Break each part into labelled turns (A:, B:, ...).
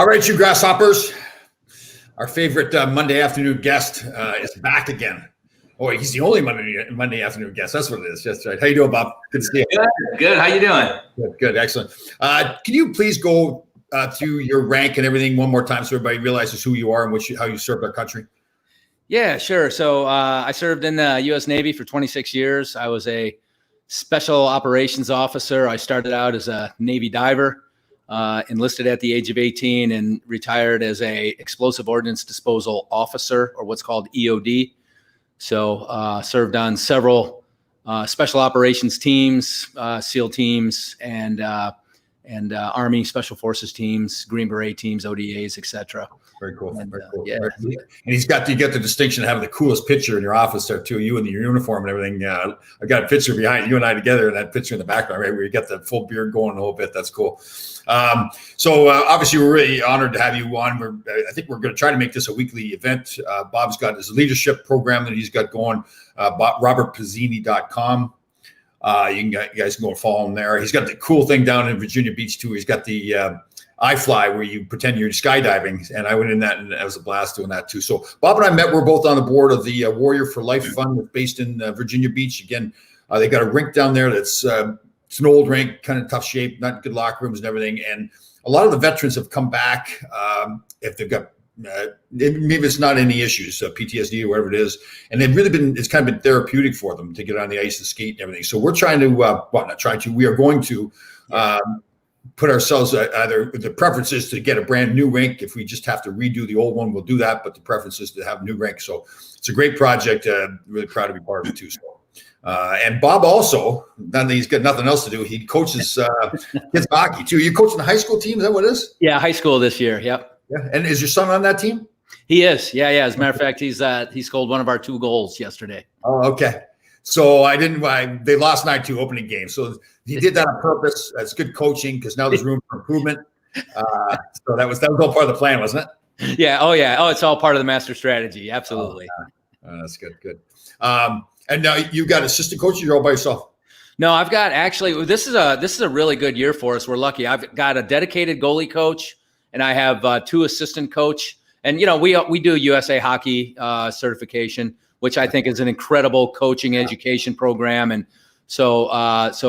A: All right, you grasshoppers. Our favorite Monday afternoon guest is back again. Oh, he's the only Monday afternoon guest. That's what it is. That's right. How you doing, Bob? Good to see you.
B: Good. How you doing?
A: Good. Excellent. Can you please go through your rank and everything one more time so everybody realizes who you are and how you served our country?
B: Yeah, sure. So I served in the U.S. Navy for 26 years. I was a special operations officer. I started out as a Navy diver, enlisted at the age of 18, and retired as a explosive ordnance disposal officer, or what's called EOD. So served on several special operations teams, SEAL teams, and Army Special Forces teams, Green Beret teams, ODAs, etc.
A: Very cool. Very cool.
B: Yeah.
A: Very cool. And you get the distinction of having the coolest picture in your office there too. You in your uniform and everything. I got a picture behind you and I together, and that picture in the background, right, where you got the full beard going a little bit. That's cool. So obviously we're really honored to have you on. I think we're going to try to make this a weekly event. Bob's got his leadership program that he's got going. RobertPizzini.com. You guys can go and follow him there. He's got the cool thing down in Virginia Beach too. He's got the iFly where you pretend you're skydiving, and I went in that, and it was a blast doing that too. So Bob and I met. We're both on the board of the Warrior for Life Fund, based in Virginia Beach. Again, they got a rink down there that's it's an old rink, kind of tough shape, not good locker rooms and everything. And a lot of the veterans have come back if they've got maybe it's not any issues, PTSD or whatever it is, and they've really been. It's kind of been therapeutic for them to get on the ice and skate and everything. So we're trying to, we are going to. Put ourselves either the preference is to get a brand new rink. If we just have to redo the old one, we'll do that. But the preference is to have a new rink. So it's a great project. Really proud to be part of it too. So, and Bob also, now that he's got nothing else to do, he coaches kids hockey too. You're coaching the high school team. Is that what it is?
B: Yeah, high school this year. Yep.
A: Yeah. And is your son on that team?
B: He is. Yeah. As a matter of fact, he scored one of our 2 goals yesterday.
A: Oh, okay. So they lost 9-2 opening game. So he did that on purpose. That's good coaching because now there's room for improvement. So that was all part of the plan, wasn't it?
B: Yeah. Oh, yeah. Oh, it's all part of the master strategy. Absolutely.
A: That's good. Good. And now you got assistant coaches. You're all by yourself.
B: No, I've got actually. This is a really good year for us. We're lucky. I've got a dedicated goalie coach, and I have 2 assistant coach. And we do USA Hockey certification, which I think is an incredible coaching education program. And so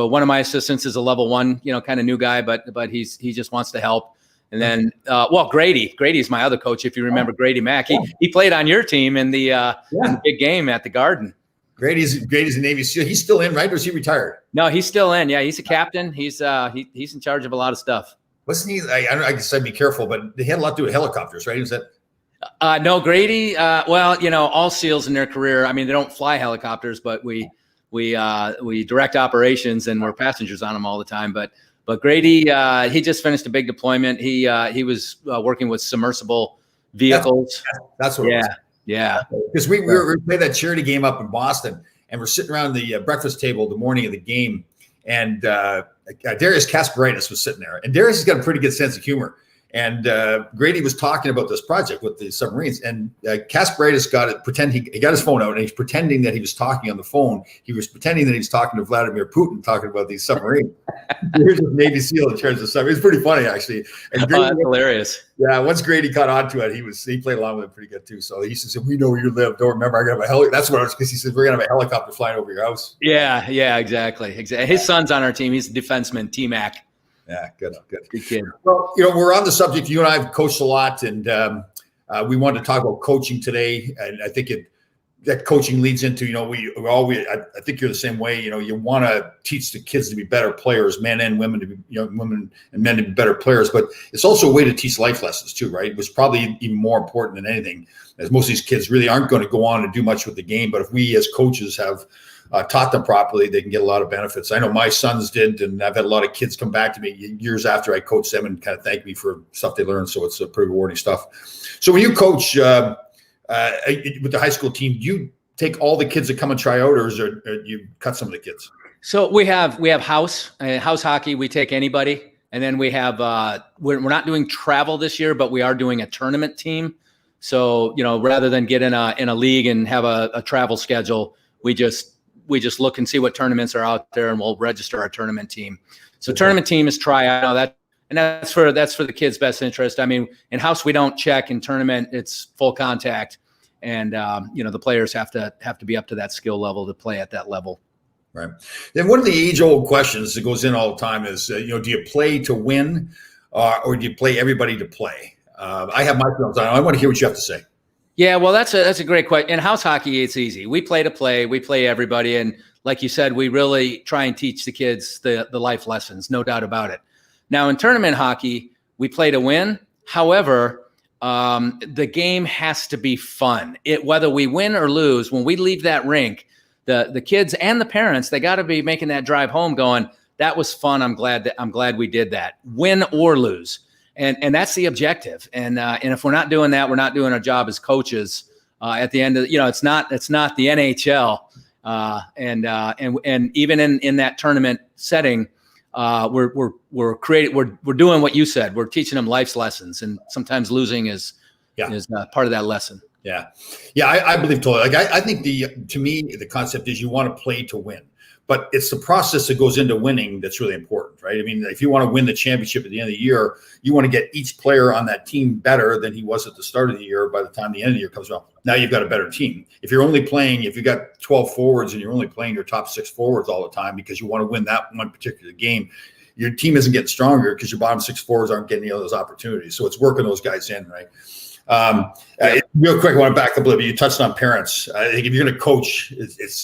B: one of my assistants is a level 1, kind of new guy, but he just wants to help. And then, Grady's my other coach. If you remember Grady Mack, he played on your team in the big game at the Garden.
A: Grady's a Navy SEAL. He's still in, right? Or is he retired?
B: No, he's still in. Yeah. He's a captain. He's in charge of a lot of stuff.
A: Wasn't he? I guess I'd be careful, but he had a lot to do with helicopters, right? Was that?
B: No, Grady. All SEALs in their career. I mean, they don't fly helicopters, but we direct operations and we're passengers on them all the time. But Grady, he just finished a big deployment. He was working with submersible vehicles.
A: That's what. It was.
B: Yeah.
A: Because we played that charity game up in Boston, and we're sitting around the breakfast table the morning of the game, and Darius Kasparaitis was sitting there, and Darius has got a pretty good sense of humor. And Grady was talking about this project with the submarines, and Kasparaitis he got his phone out, and he's pretending that he was talking on the phone. He was pretending that he was talking to Vladimir Putin, talking about these submarines. Here's a Navy SEAL in charge of submarines. It's pretty funny, actually. And Grady,
B: that's hilarious.
A: Yeah, once Grady caught on to it, he played along with it pretty good too. So he said, "We know where you live. Don't remember, I'm gonna have a helicopter." That's what it was, because he said we're gonna have a helicopter flying over your house.
B: Yeah, exactly. His son's on our team. He's a defenseman, T-Mac.
A: Yeah, good.
B: Good kid.
A: Well, we're on the subject. You and I have coached a lot, and we wanted to talk about coaching today. And I think that coaching leads into, I think you're the same way. You want to teach the kids to be better players, men and women to be, women and men to be better players. But it's also a way to teach life lessons too, right? It was probably even more important than anything, as most of these kids really aren't going to go on and do much with the game. But if we as coaches have taught them properly, they can get a lot of benefits. I know my sons did, and I've had a lot of kids come back to me years after I coached them and kind of thank me for stuff they learned. So it's pretty rewarding stuff. So when you coach with the high school team, do you take all the kids that come and try out, or you cut some of the kids? So
B: we have house hockey. We take anybody, and then we have we're not doing travel this year, but we are doing a tournament team. So rather than get in a league and have a travel schedule, we just look and see what tournaments are out there, and we'll register our tournament team. So tournament team is tryout. And that's for the kids' best interest. I mean, in house, we don't check. In tournament, it's full contact. And, the players have to be up to that skill level to play at that level.
A: Right. Then one of the age-old questions that goes in all the time is, do you play to win or do you play everybody to play? I have my feelings on it. I want to hear what you have to say.
B: Yeah, well, that's a great question. In house hockey, it's easy. We play to play. We play everybody. And like you said, we really try and teach the kids the life lessons, no doubt about it. Now, in tournament hockey, we play to win. However, the game has to be fun. Whether we win or lose, when we leave that rink, the kids and the parents, they got to be making that drive home going, that was fun. I'm glad we did that, win or lose. And that's the objective. And if we're not doing that, we're not doing our job as coaches. At the end of it's not the NHL. And even in that tournament setting, we're doing what you said. We're teaching them life's lessons, and sometimes losing is part of that lesson.
A: Yeah. I believe totally. Like I think to me the concept is you want to play to win, but it's the process that goes into winning that's really important, right? I mean, if you want to win the championship at the end of the year, you want to get each player on that team better than he was at the start of the year. By the time the end of the year comes around, now you've got a better team. If you've got 12 forwards and you're only playing your top 6 forwards all the time because you want to win that one particular game, your team isn't getting stronger because your bottom 6 forwards aren't getting any of those opportunities. So it's working those guys in, right? Real quick, I want to back up a little bit. You touched on parents. I think if you're going to coach,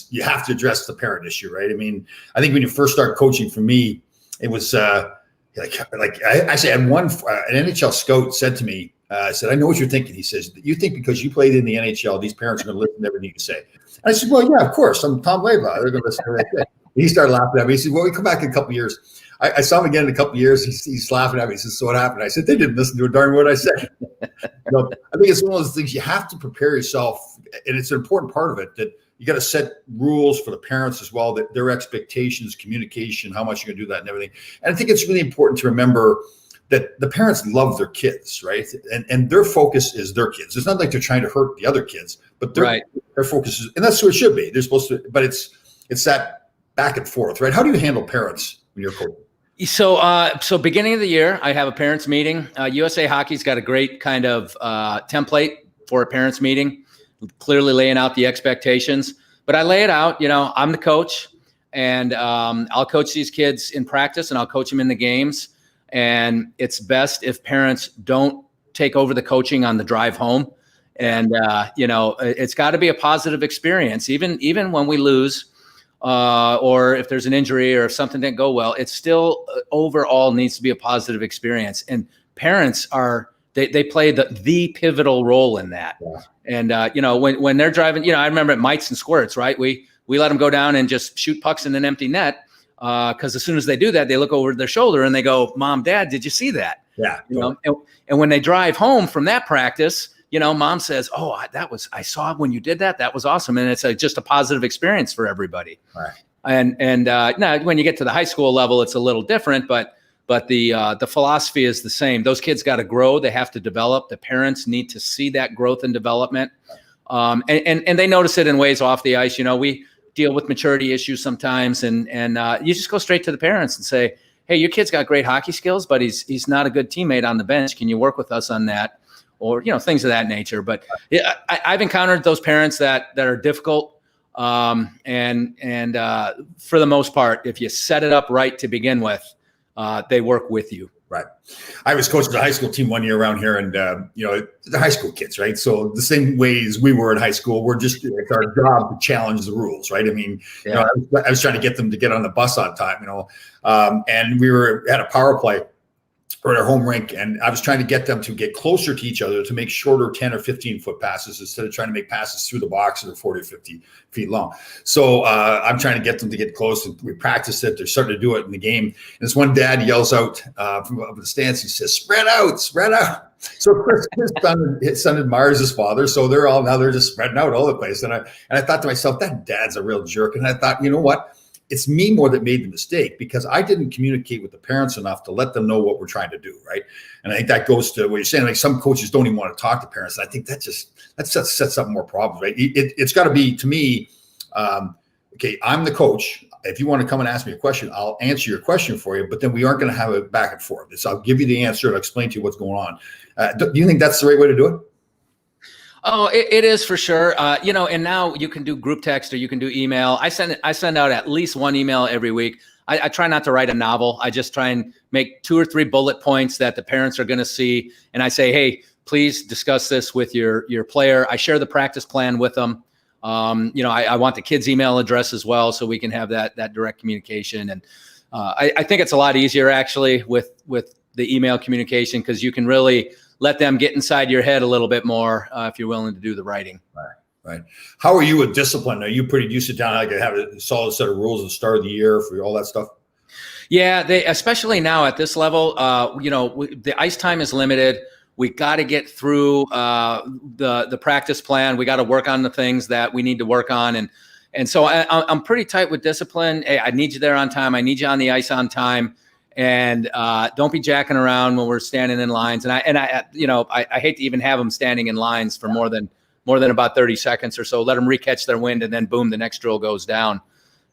A: you have to address the parent issue, right? I mean, I think when you first start coaching, for me, it was I actually had an NHL scout said to me, I said, I know what you're thinking. He says, you think because you played in the NHL, these parents are going to listen to everything you say. And I said, well, yeah, of course. I'm Tom Leba. They're going to listen to everything. He started laughing at me. He said, well, we come back in a couple of years. I saw him again in a couple of years. He's laughing at me. He says, so what happened? I said, they didn't listen to a darn word I said. I think it's one of those things you have to prepare yourself. And it's an important part of it that you got to set rules for the parents as well, that their expectations, communication, how much you're going to do that and everything. And I think it's really important to remember that the parents love their kids, right? And their focus is their kids. It's not like they're trying to hurt the other kids, but their focus is, and that's what it should be. They're supposed to, but it's that back and forth, right? How do you handle parents when you're coaching?
B: So beginning of the year, I have a parents meeting. USA Hockey's got a great kind of template for a parents meeting, clearly laying out the expectations. But I lay it out. I'm the coach, and I'll coach these kids in practice, and I'll coach them in the games. And it's best if parents don't take over the coaching on the drive home. And it's got to be a positive experience, even when we lose. Or if there's an injury or if something didn't go well, it still overall needs to be a positive experience. And parents they play the pivotal role in that. Yeah. And, when they're driving, I remember at Mites and Squirts, right? We let them go down and just shoot pucks in an empty net. Cause as soon as they do that, they look over their shoulder and they go, Mom, Dad, did you see that?
A: Yeah.
B: And when they drive home from that practice, Mom says, oh, I saw when you did that. That was awesome. And it's just a positive experience for everybody.
A: Right.
B: And now when you get to the high school level, it's a little different, but the philosophy is the same. Those kids got to grow. They have to develop. The parents need to see that growth and development. And they notice it in ways off the ice. We deal with maturity issues sometimes. And you just go straight to the parents and say, hey, your kid's got great hockey skills, but he's not a good teammate on the bench. Can you work with us on that? Or, things of that nature. But I've encountered those parents that are difficult. And for the most part, if you set it up right to begin with, they work with you.
A: Right. I was coaching the high school team one year around here, and the high school kids, right? So the same ways we were in high school, it's our job to challenge the rules, right? I mean, I was trying to get them to get on the bus on time, and we had a power play or at our home rink, and I was trying to get them to get closer to each other to make shorter 10 or 15 foot passes instead of trying to make passes through the box that are 40 or 50 feet long. So I'm trying to get them to get close, and we practiced it. They're starting to do it in the game. And this one dad yells out from up the stands, he says, spread out. So Chris, his son admires his father. So they're just spreading out all the place. And I thought to myself, that dad's a real jerk. And I thought, you know what? It's me more that made the mistake because I didn't communicate with the parents enough to let them know what we're trying to do, right? And I think that goes to what you're saying. Like some coaches don't even want to talk to parents. And I think that sets up more problems, right? It's got to be, to me, okay, I'm the coach. If you want to come and ask me a question, I'll answer your question for you, but then we aren't going to have a back and forth. So I'll give you the answer and I'll explain to you what's going on. Do you think that's the right way to do it?
B: Oh, it is for sure. And now you can do group text or you can do email. I send out at least one email every week. I try not to write a novel. I just try and make 2 or 3 bullet points that the parents are going to see. And I say, hey, please discuss this with your player. I share the practice plan with them. I want the kid's email address as well, so we can have that direct communication. And I think it's a lot easier actually with the email communication, because you can really let them get inside your head a little bit more if you're willing to do the writing.
A: Right. How are you with discipline? Are you pretty used to down like have a solid set of rules at the start of the year for all that stuff?
B: Yeah, especially now at this level, the ice time is limited. We got to get through the practice plan. We got to work on the things that we need to work on, and so I'm pretty tight with discipline. Hey, I need you there on time. I need you on the ice on time, and don't be jacking around when we're standing in lines. And I hate to even have them standing in lines for more than about 30 seconds or so. Let them recatch their wind, and then boom, the next drill goes down.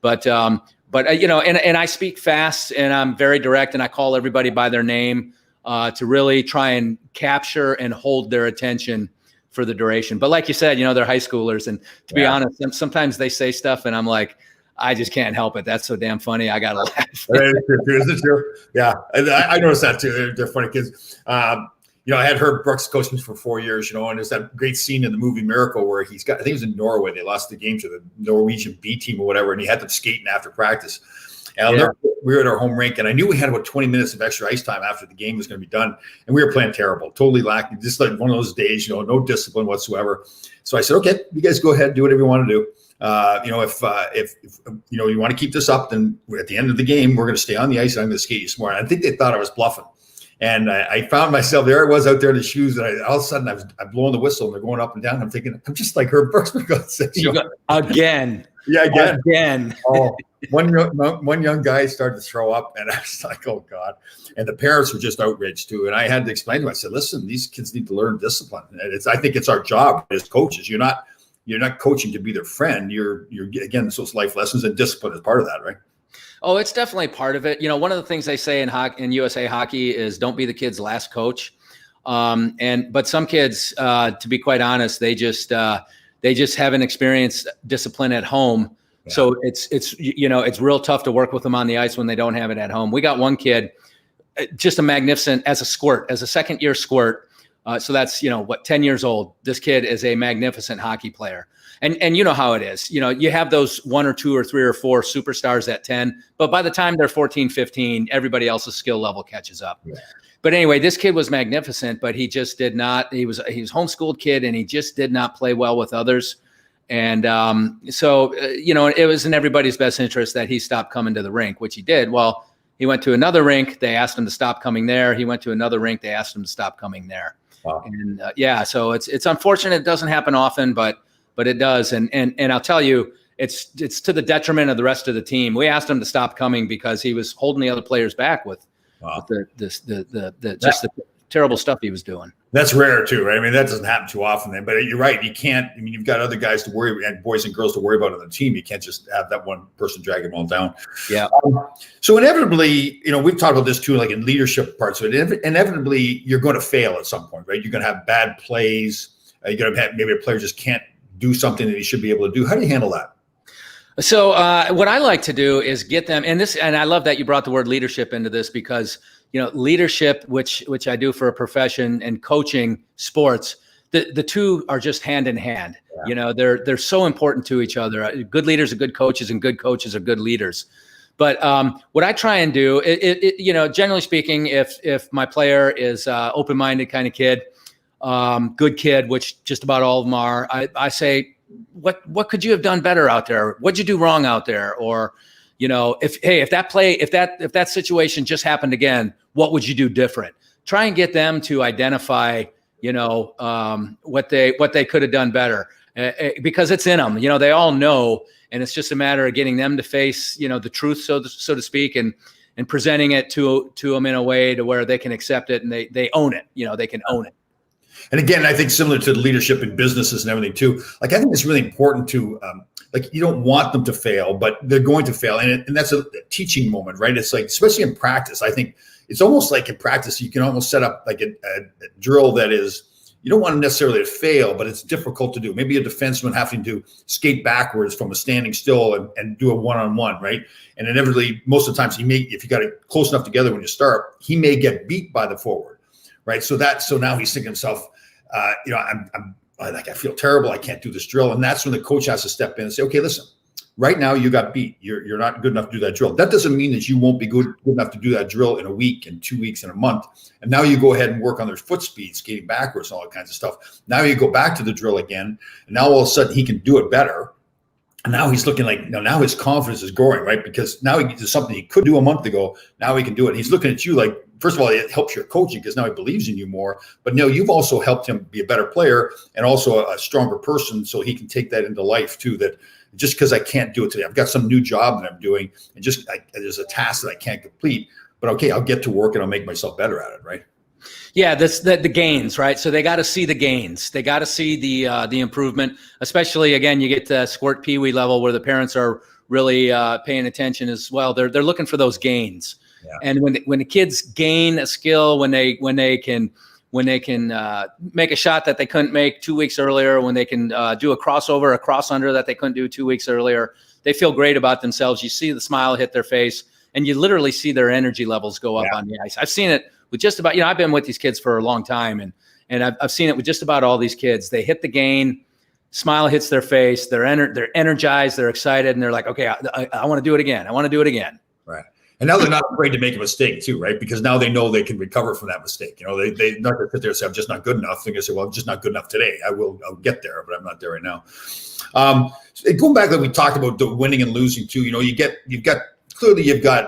B: But I speak fast, and I'm very direct, and I call everybody by their name to really try and capture and hold their attention for the duration. But like you said, they're high schoolers, and to be honest, sometimes they say stuff, and I'm like, I just can't help it. That's so damn funny. I gotta laugh.
A: Is it true? Yeah, I noticed that too. They're funny kids. I had Herb Brooks coaching for 4 years, and there's that great scene in the movie Miracle where I think it was in Norway. They lost the game to the Norwegian B team or whatever, and he had them skating after practice. And we were at our home rink, and I knew we had about 20 minutes of extra ice time after the game was going to be done, and we were playing terrible, totally lacking, just like one of those days, no discipline whatsoever. So I said, okay, you guys go ahead, do whatever you want to do. If you want to keep this up, then at the end of the game, we're going to stay on the ice, and I'm going to skate you some more. And I think they thought I was bluffing. And I found myself, there I was out there in the shoes, and all of a sudden I'm blowing the whistle, and they're going up and down. I'm thinking, I'm just like Herb Brooks.
B: Again.
A: Yeah,
B: again.
A: Oh, one young guy started to throw up, and I was like, oh God. And the parents were just outraged too. And I had to explain to them, I said, listen, these kids need to learn discipline. And I think it's our job as coaches. You're not coaching to be their friend. You're again, so it's life lessons, and discipline is part of that, right?
B: Oh, it's definitely part of it. One of the things they say in USA hockey is don't be the kid's last coach. But some kids, to be quite honest, they just haven't experienced discipline at home. Yeah. So it's real tough to work with them on the ice when they don't have it at home. We got one kid, just a magnificent as a second year squirt. So that's 10 years old. This kid is a magnificent hockey player. And you know how it is. You have those 1 or 2 or 3 or 4 superstars at 10, but by the time they're 14, 15, everybody else's skill level catches up. Yeah. But anyway, this kid was magnificent, but he just did not. He was homeschooled kid, and he just did not play well with others. And it was in everybody's best interest that he stopped coming to the rink, which he did. Well, he went to another rink. They asked him to stop coming there. He went to another rink. They asked him to stop coming there. Wow. And so it's unfortunate. It doesn't happen often, but it does. And I'll tell you, it's to the detriment of the rest of the team. We asked him to stop coming because he was holding the other players back with the terrible stuff he was doing.
A: That's rare too, right? I mean, that doesn't happen too often then, but you're right. You can't, you've got other guys to worry and boys and girls to worry about on the team. You can't just have that one person drag them all down.
B: Yeah.
A: So inevitably, we've talked about this too, like in leadership parts of it, inevitably you're going to fail at some point, right? You're going to have bad plays. You're going to have maybe a player just can't do something that he should be able to do. How do you handle that?
B: So what I like to do is get them, and I love that you brought the word leadership into this, because leadership, which I do for a profession, and coaching sports, the two are just hand in hand. Yeah. They're so important to each other. Good leaders are good coaches, and good coaches are good leaders. But what I try and do, generally speaking, if my player is open-minded kind of kid, good kid, which just about all of them are, I say, what could you have done better out there? What'd you do wrong out there? Or, if that situation just happened again, what would you do different? Try and get them to identify, what they could have done better, because it's in them. They all know, and it's just a matter of getting them to face, the truth, so to speak, and presenting it to them in a way to where they can accept it and they own it. They can own it. And
A: again, I think similar to the leadership in businesses and everything too, like I think it's really important to like you don't want them to fail, but they're going to fail. And that's a teaching moment, right? It's like, especially in practice, I think it's almost like in practice, you can almost set up like a drill that is, you don't want them necessarily to fail, but it's difficult to do. Maybe a defenseman having to skate backwards from a standing still and do a one-on-one, right? And inevitably, most of the times if you got it close enough together when you start, he may get beat by the forward, right? So now he's thinking to himself, I feel terrible. I can't do this drill. And that's when the coach has to step in and say, okay, listen, right now you got beat. You're not good enough to do that drill. That doesn't mean that you won't be good enough to do that drill in a week, in 2 weeks, in a month. And now you go ahead and work on their foot speed, skating backwards, and all that kinds of stuff. Now you go back to the drill again, and now all of a sudden he can do it better. And now he's looking like, now his confidence is growing, right? Because now he does something he could do a month ago. Now he can do it. He's looking at you like, first of all, it helps your coaching because now he believes in you more. But no, you've also helped him be a better player and also a stronger person, so he can take that into life too. That just because I can't do it today, I've got some new job that I'm doing, and there's a task that I can't complete. But okay, I'll get to work and I'll make myself better at it, right?
B: Yeah, that's the gains, right? So they got to see the gains. They got to see the improvement. Especially again, you get to squirt peewee level where the parents are really paying attention as well. They're looking for those gains. Yeah. And when the kids gain a skill, when they can make a shot that they couldn't make 2 weeks earlier, when they can do a crossover, a cross under that they couldn't do 2 weeks earlier, they feel great about themselves. You see the smile hit their face, and you literally see their energy levels go up on the ice. I've seen it with just about, I've been with these kids for a long time, and I've seen it with just about all these kids. They hit the gain, smile hits their face, they're energized, they're excited, and they're like, okay, I want to do it again. I want to do it again.
A: Right. And now they're not afraid to make a mistake too, right? Because now they know they can recover from that mistake. They not going to sit there and say, I'm just not good enough. They're going to say, well, I'm just not good enough today. I'll get there, but I'm not there right now. Going back, that we talked about the winning and losing too. You've got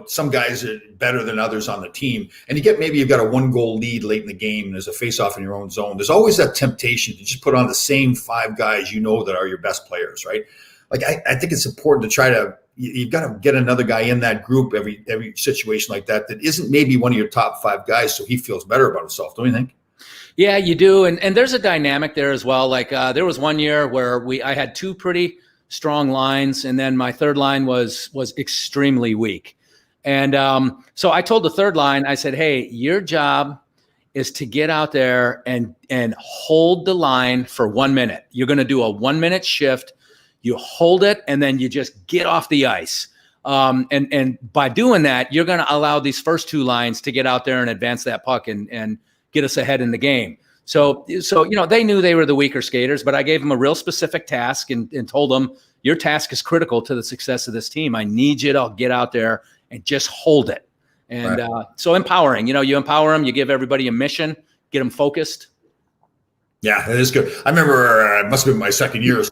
A: some guys are better than others on the team, and you've got a 1-goal lead late in the game, and there's a face-off in your own zone. There's always that temptation to just put on the same 5 guys that are your best players, right? Like I think it's important to try to. You've got to get another guy in that group every situation like that isn't maybe one of your top 5 guys, so he feels better about himself. Don't you think?
B: Yeah, you do, and there's a dynamic there as well. Like there was one year where I had 2 pretty strong lines, and then my third line was extremely weak. And so I told the third line, I said, hey, your job is to get out there and hold the line for 1 minute. You're going to do a 1-minute shift. You hold it, and then you just get off the ice. And by doing that, you're going to allow these first 2 lines to get out there and advance that puck and get us ahead in the game. So they knew they were the weaker skaters, but I gave them a real specific task and told them, your task is critical to the success of this team. I need you to get out there and just hold it. And right. So empowering, you empower them, you give everybody a mission, get them focused.
A: Yeah, it is good. I remember it must have been my second year,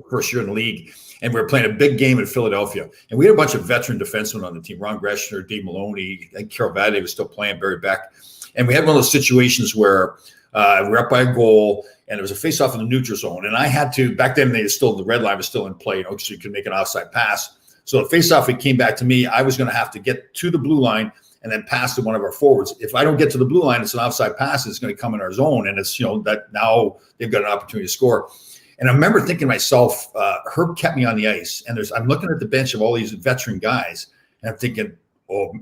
A: first year in the league, and we were playing a big game in Philadelphia. And we had a bunch of veteran defensemen on the team, Ron Greshner, Dave Maloney, and Carol Vade was still playing, Barry Beck. And we had one of those situations where we're up by a goal, and there was a face-off in the neutral zone. And I had to, back then, the red line was still in play, so you could make an offside pass. So the face-off, it came back to me. I was going to have to get to the blue line and then pass to one of our forwards. If I don't get to the blue line, it's an offside pass. It's going to come in our zone, and it's that now they've got an opportunity to score. And I remember thinking to myself, Herb kept me on the ice, and I'm looking at the bench of all these veteran guys, and I'm thinking, oh,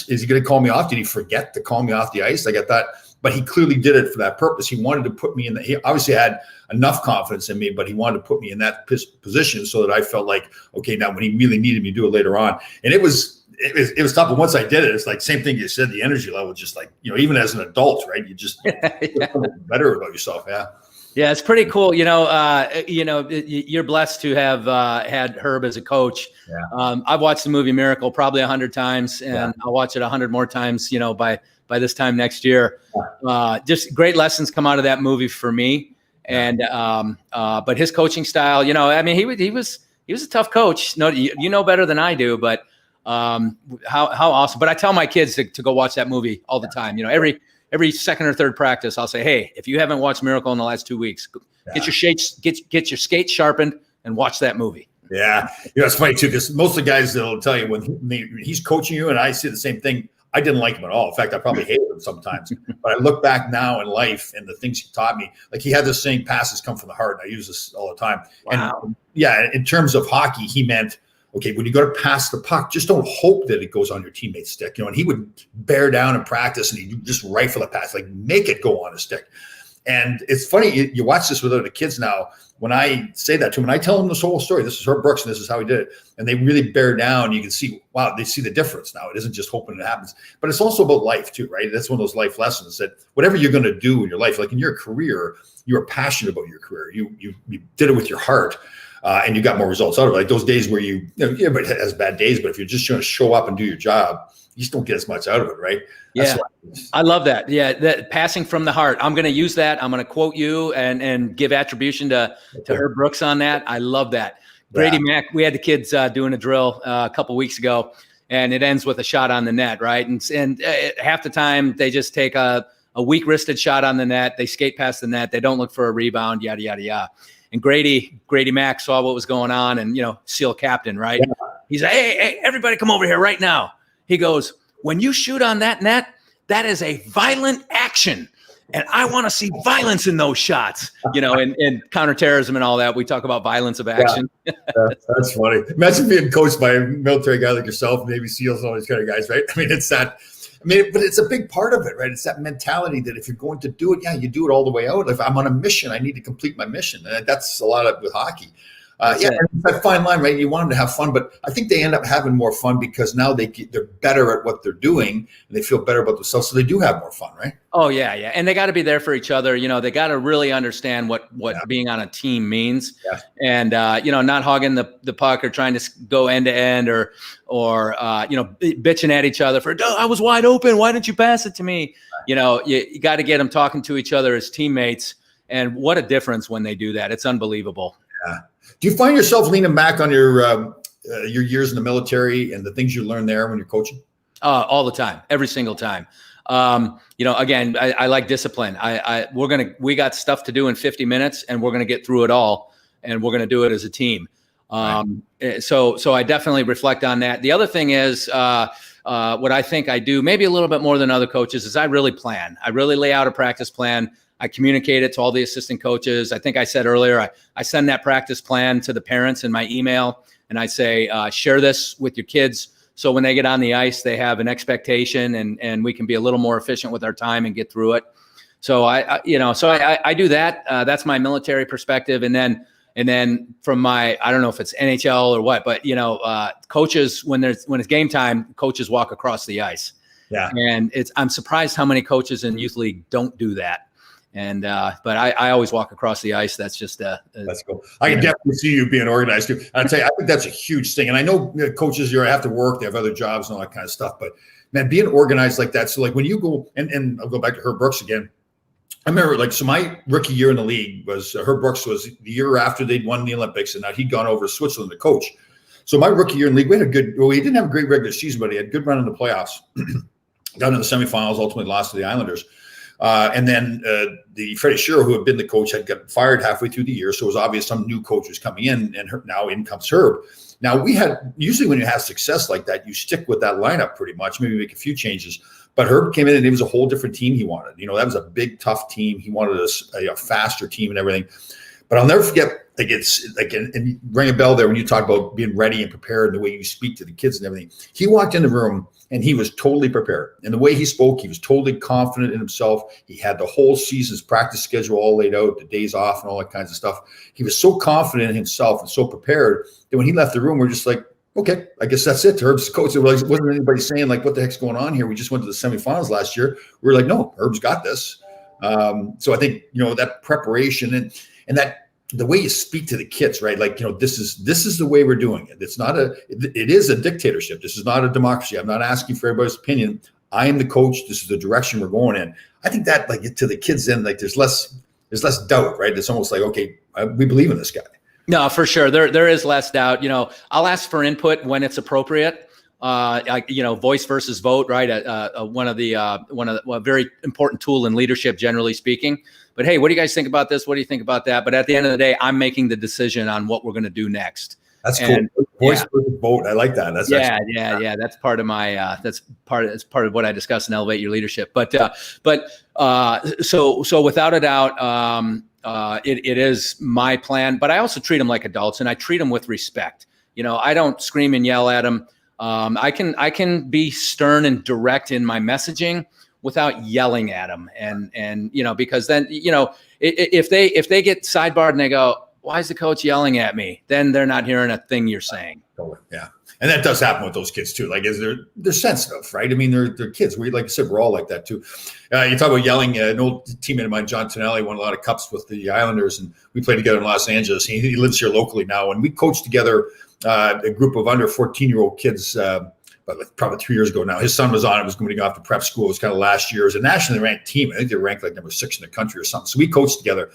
A: is he going to call me off? Did he forget to call me off the ice? I got that, but he clearly did it for that purpose. He wanted to put me in he obviously had enough confidence in me, but he wanted to put me in that position so that I felt like, okay, now when he really needed me to do it later on, and it was tough. But once I did it, it's like same thing you said. The energy level, just like even as an adult, right? You just feel better about yourself. Yeah,
B: yeah, it's pretty cool. You're blessed to have had Herb as a coach. Yeah. I've watched the movie Miracle probably 100 times, and I'll watch it 100 more times. By this time next year, just great lessons come out of that movie for me. And but his coaching style, he was a tough coach. No, you know better than I do, but. How awesome. But I tell my kids to go watch that movie all the time. Every second or third practice, I'll say, hey, if you haven't watched Miracle in the last 2 weeks, get your skates sharpened and watch that movie.
A: Yeah. It's funny too, because most of the guys that'll tell you when he's coaching you, and I see the same thing, I didn't like him at all. In fact, I probably hated him sometimes. But I look back now in life and the things he taught me. Like he had this saying, passes come from the heart. And I use this all the time.
B: Wow.
A: And yeah, in terms of hockey, he meant, okay, when you go to pass the puck, just don't hope that it goes on your teammate's stick. And he would bear down and practice and he'd just rifle a pass, like make it go on his stick. And it's funny, you watch this with other kids now. When I say that to them, and I tell them this whole story, this is Herb Brooks and this is how he did it. And they really bear down. You can see, wow, they see the difference now. It isn't just hoping it happens, but it's also about life too, right? That's one of those life lessons that whatever you're going to do in your life, like in your career, you're passionate about your career. You did it with your heart. And you got more results out of it. Like those days where everybody has bad days, but if you're just going to show up and do your job, you just don't get as much out of it, right?
B: Yeah, I love that. Yeah, that passing from the heart. I'm going to use that. I'm going to quote you and give attribution to Herb Brooks on that. I love that. Grady Mack, we had the kids doing a drill a couple weeks ago, and it ends with a shot on the net, right? And half the time they just take a weak wristed shot on the net. They skate past the net. They don't look for a rebound, yada, yada, yada. And Grady Mack saw what was going on and, SEAL captain, right? Yeah. He's like, hey, everybody come over here right now. He goes, when you shoot on that net, that is a violent action. And I want to see violence in those shots, and counterterrorism and all that. We talk about violence of action.
A: Yeah. That's funny. Imagine being coached by a military guy like yourself, Navy SEALs, and all these kind of guys, right? I mean, but it's a big part of it, right? It's that mentality that if you're going to do it, you do it all the way out. If I'm on a mission, I need to complete my mission. And that's a lot of with hockey. It's that fine line, right? You want them to have fun, but I think they end up having more fun because now they're better at what they're doing and they feel better about themselves. So they do have more fun, right? Oh,
B: yeah. And they got to be there for each other. They got to really understand what being on a team means. Yeah. And, not hogging the puck or trying to go end to end or bitching at each other for, I was wide open. Why didn't you pass it to me? You got to get them talking to each other as teammates. And what a difference when they do that. It's unbelievable.
A: Yeah. Do you find yourself leaning back on your years in the military and the things you learned there when you're coaching?
B: All the time, every single time. Again, I like discipline. We got stuff to do in 50 minutes and we're going to get through it all and we're going to do it as a team. So I definitely reflect on that. The other thing is, what I think I do maybe a little bit more than other coaches is I really plan. I really lay out a practice plan. I communicate it to all the assistant coaches. I think I said earlier, I send that practice plan to the parents in my email and I say, share this with your kids. So when they get on the ice, they have an expectation and we can be a little more efficient with our time and get through it. So I do that. That's my military perspective. And then from my, I don't know if it's NHL or what, but coaches, when it's game time, coaches walk across the ice. Yeah. And I'm surprised how many coaches in youth league don't do that. And but I always walk across the ice. That's just
A: that's cool. I can definitely see you being organized too. I'll tell you, I think that's a huge thing. And I know coaches here have to work, they have other jobs and all that kind of stuff. But man, being organized like that. So like when you go and I'll go back to Herb Brooks again. I remember so my rookie year in the league was Herb Brooks was the year after they'd won the Olympics, and now he'd gone over to Switzerland to coach. So my rookie year in the league, we had he didn't have a great regular season, but he had a good run in the playoffs. Got into the semifinals, ultimately lost to the Islanders. And then the Freddie Shero, who had been the coach, had got fired halfway through the year. So it was obvious some new coach was coming in, and now in comes Herb. Now usually when you have success like that, you stick with that lineup pretty much, maybe make a few changes. But Herb came in and it was a whole different team he wanted. That was a big, tough team. He wanted a faster team and everything. But I'll never forget, and ring a bell there when you talk about being ready and prepared and the way you speak to the kids and everything. He walked in the room and he was totally prepared. And the way he spoke, he was totally confident in himself. He had the whole season's practice schedule all laid out, the days off and all that kinds of stuff. He was so confident in himself and so prepared that when he left the room, we're just like, okay, I guess that's it. Herb's coach. It wasn't anybody saying what the heck's going on here? We just went to the semifinals last year. We were like, no, Herb's got this. So I think, that preparation and that, the way you speak to the kids, right? This is the way we're doing it. It is a dictatorship. This is not a democracy. I'm not asking for everybody's opinion. I am the coach. This is the direction we're going in. I think that to the kids then, there's less doubt, right? It's almost like, okay, we believe in this guy. No,
B: for sure. There is less doubt. I'll ask for input when it's appropriate. Voice versus vote, right? One of the very important tool in leadership, generally speaking. But hey, what do you guys think about this? What do you think about that? But at the end of the day, I'm making the decision on what we're going to do next.
A: That's
B: And,
A: cool. Voice versus vote. I like that. That's
B: yeah. That's part of my that's part of what I discuss in Elevate Your Leadership. So without a doubt, it is my plan. But I also treat them like adults, and I treat them with respect. I don't scream and yell at them. I can be stern and direct in my messaging without yelling at them, and because then if they get sidebarred and they go, why is the coach yelling at me? Then they're not hearing a thing you're saying.
A: Yeah. And that does happen with those kids too. Like, they're sensitive, right? I mean, they're kids. Like I said, we're all like that too. You talk about yelling. An old teammate of mine, John Tonelli, won a lot of cups with the Islanders, and we played together in Los Angeles. He lives here locally now, and we coached together a group of under 14-year-old kids. But probably 3 years ago now. His son was on it, was going to go off to prep school. It was kind of last year. It was a nationally ranked team. I think they were ranked like number 6 in the country or something. So we coached together.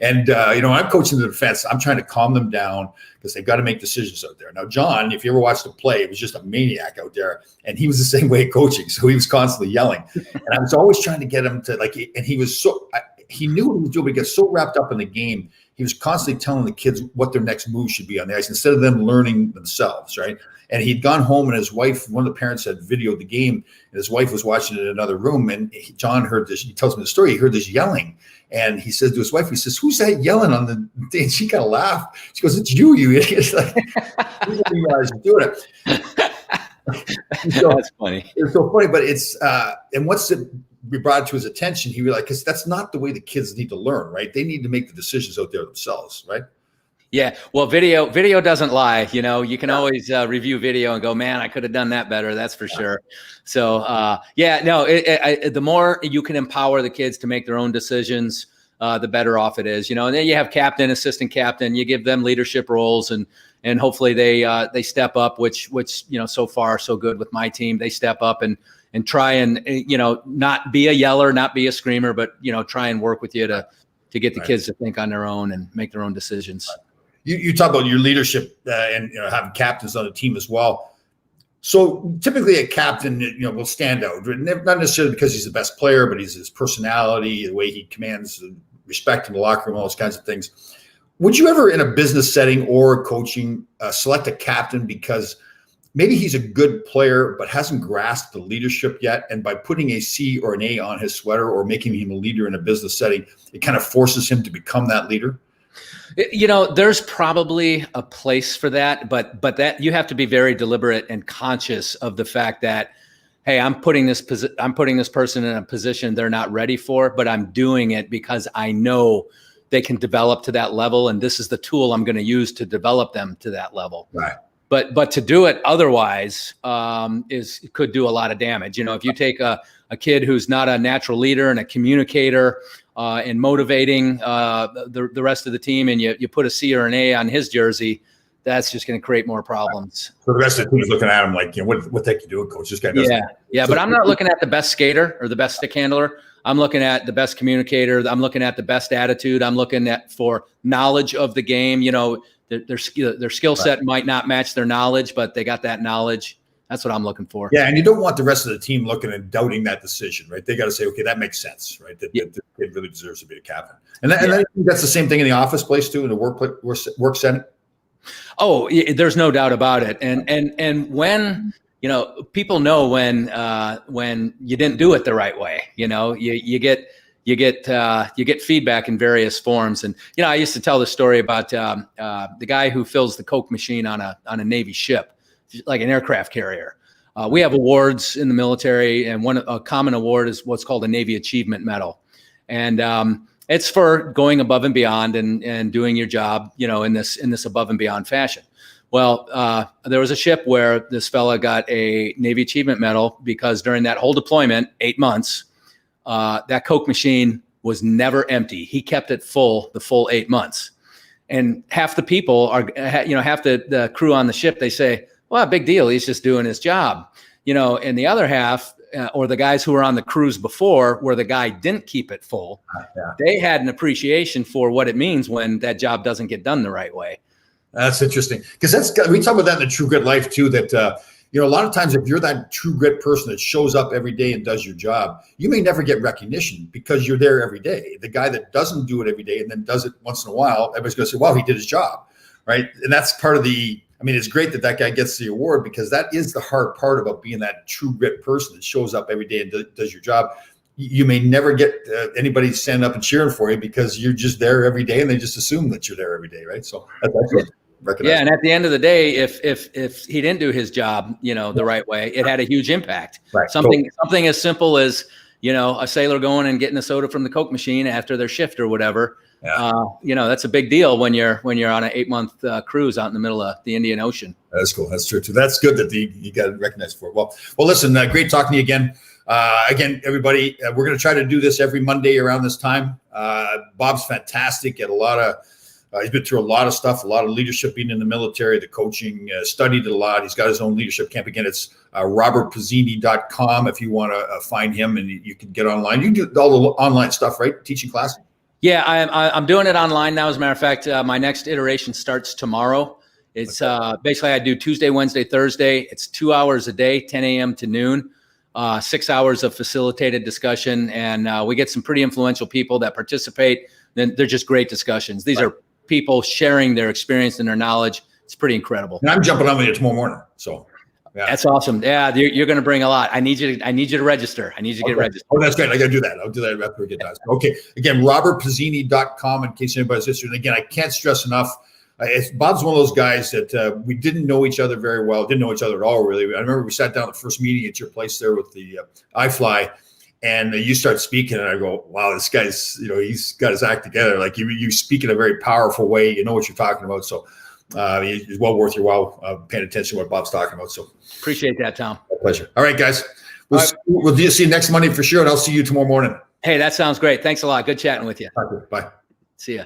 A: And, I'm coaching the defense. I'm trying to calm them down because they've got to make decisions out there. Now, John, if you ever watched him play, he was just a maniac out there. And he was the same way coaching. So he was constantly yelling. And I was always trying to get him to and he was he knew what he was doing, but he got so wrapped up in the game. He was constantly telling the kids what their next move should be on the ice instead of them learning themselves, right? And he'd gone home, and his wife, one of the parents had videoed the game, and his wife was watching it in another room. And John heard this. He tells me the story. He heard this yelling, and he says to his wife, he says, "Who's that yelling on the thing?" And she kind of laughed. She goes, "It's you, you idiot." Like, you guys are doing it. So,
B: that's funny.
A: It's so funny, but it's and once we brought it to his attention, he realized, because that's not the way the kids need to learn, right? They need to make the decisions out there themselves, right?
B: Yeah, well, video doesn't lie. You can always review video and go, man, I could have done that better. That's for sure. So, the more you can empower the kids to make their own decisions, the better off it is. And then you have captain, assistant captain. You give them leadership roles, and hopefully they step up. Which so far so good with my team. They step up and try and not be a yeller, not be a screamer, but try and work with you to get the kids to think on their own and make their own decisions.
A: You talk about your leadership and having captains on the team as well. So typically a captain, will stand out, not necessarily because he's the best player, but he's his personality, the way he commands respect in the locker room, all those kinds of things. Would you ever, in a business setting or coaching, select a captain because maybe he's a good player but hasn't grasped the leadership yet, and by putting a C or an A on his sweater or making him a leader in a business setting, it kind of forces him to become that leader?
B: There's probably a place for that, but that you have to be very deliberate and conscious of the fact that, hey, I'm putting this person in a position they're not ready for, but I'm doing it because I know they can develop to that level, and this is the tool I'm going to use to develop them to that level.
A: Right.
B: But to do it otherwise could do a lot of damage. If you take a kid who's not a natural leader and a communicator and motivating the rest of the team, and you put a C or an A on his jersey, that's just going to create more problems.
A: So the rest of the team is looking at him like, what the heck you doing, coach? This guy doesn't.
B: Yeah. But I'm not looking at the best skater or the best stick handler. I'm looking at the best communicator. I'm looking at the best attitude. I'm looking at for knowledge of the game. Their skill set might not match their knowledge, but they got that knowledge. That's what I'm looking for.
A: Yeah, and you don't want the rest of the team looking and doubting that decision, right? They got to say, okay, that makes sense, right? That kid really deserves to be a captain. And I think that's the same thing in the office place too, in the work setting.
B: Oh, there's no doubt about it. And when people know when you didn't do it the right way, you get feedback in various forms. And I used to tell the story about the guy who fills the Coke machine on a Navy ship, like an aircraft carrier. We have awards in the military, and a common award is what's called a Navy Achievement Medal, and it's for going above and beyond and doing your job, in this above and beyond fashion. Well, there was a ship where this fella got a Navy Achievement Medal because during that whole deployment, 8 months, that Coke machine was never empty. He kept it full the full 8 months, and half the people half the crew on the ship, they say, well, big deal. He's just doing his job, and the other half, or the guys who were on the cruise before where the guy didn't keep it full, they had an appreciation for what it means when that job doesn't get done the right way.
A: That's interesting, because we talk about that in the True Grit life too, that, a lot of times if you're that true grit person that shows up every day and does your job, you may never get recognition because you're there every day. The guy that doesn't do it every day and then does it once in a while, everybody's going to say, wow, he did his job, right? And that's part of the I mean, it's great that that guy gets the award, because that is the hard part about being that true grit person that shows up every day and does your job. You may never get anybody standing up and cheering for you because you're just there every day, and they just assume that you're there every day, right? So that's excellent.
B: Yeah, and at the end of the day, if he didn't do his job, the right way, it had a huge impact.
A: Right.
B: Something as simple as a sailor going and getting a soda from the Coke machine after their shift or whatever. Yeah. That's a big deal when you're on an 8-month cruise out in the middle of the Indian Ocean.
A: That's cool. That's true too. That's good that you got recognized for it. Well, listen, great talking to you again. Again, everybody, we're going to try to do this every Monday around this time. Bob's fantastic at a lot of, he's been through a lot of stuff, a lot of leadership, being in the military, the coaching, studied a lot. He's got his own leadership camp. Again, it's robertpizzini.com if you want to find him, and you can get online. You can do all the online stuff, right? Teaching classes.
B: Yeah, I'm doing it online now. As a matter of fact, my next iteration starts tomorrow. It's basically I do Tuesday, Wednesday, Thursday. It's 2 hours a day, 10 a.m. to noon, 6 hours of facilitated discussion. And we get some pretty influential people that participate. Then they're just great discussions. These are people sharing their experience and their knowledge. It's pretty incredible.
A: And I'm jumping on with you tomorrow morning. So yeah.
B: That's awesome. Yeah, you're going to bring a lot. I need you to register. I need you to get registered.
A: Oh, that's great. I got to do that. I'll do that after we get done. Okay. Again, robertpizzini.com in case anybody's interested. And again, I can't stress enough. Bob's one of those guys that we didn't know each other very well. Didn't know each other at all, really. I remember we sat down at the first meeting at your place there with the iFly, and you start speaking, and I go, wow, this guy's, he's got his act together. Like you speak in a very powerful way. You know what you're talking about. So it's well worth your while paying attention to what Bob's talking about. So
B: appreciate that, Tom.
A: My pleasure. All right, guys. We'll see you next Monday for sure, and I'll see you tomorrow morning.
B: Hey, that sounds great. Thanks a lot. Good chatting with you.
A: Bye.
B: See ya.